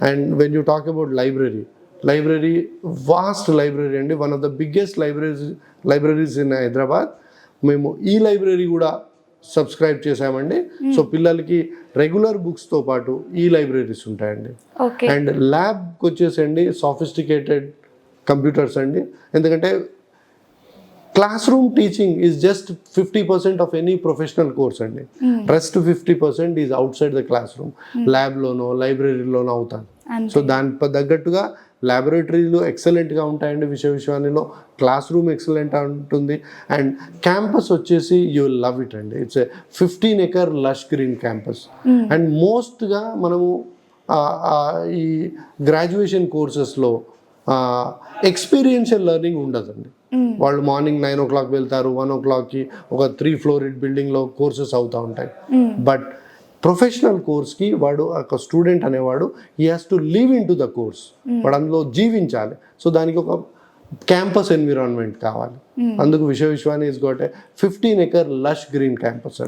And when you talk about library vast library అండి, one of the biggest libraries in Hyderabad. మేము ఈ library కూడా subscribe చేసామండి. So పిల్లలకి రెగ్యులర్ బుక్స్తో పాటు ఈ లైబ్రరీస్ ఉంటాయండి. అండ్ ల్యాబ్కి వచ్చేసండి సాఫిస్టికేటెడ్ కంప్యూటర్స్ అండి, ఎందుకంటే classroom teaching is just 50% of any professional course అండి. Rest 50% is outside the classroom. ల్యాబ్లోనో లైబ్రరీలోనో అవుతాను. సో దాని తగ్గట్టుగా ల్యాబొరేటరీలు ఎక్సలెంట్గా ఉంటాయండి విశ్వవిద్యాలయంలో, క్లాస్ రూమ్ ఎక్సలెంట్ ఉంటుంది. అండ్ క్యాంపస్ వచ్చేసి యూ విల్ లవ్ ఇట్ అండి. It's 15 acre lush green campus. And మోస్ట్గా మనము ఈ గ్రాడ్యుయేషన్ కోర్సెస్లో ఎక్స్పీరియన్షియల్ లెర్నింగ్ ఉండదండి. వాళ్ళు మార్నింగ్ 9 o'clock వెళ్తారు, 1 o'clockకి ఒక 3-floored బిల్డింగ్లో కోర్సెస్ అవుతూ ఉంటాయి. బట్ ప్రొఫెషనల్ కోర్స్కి వాడు ఒక స్టూడెంట్ అనేవాడు he has to live in to the course, వాడు అందులో జీవించాలి. సో దానికి ఒక క్యాంపస్ ఎన్విరాన్మెంట్ కావాలి. అందుకు విశ్వవిద్యాలయం is got 15 acre lush green campus.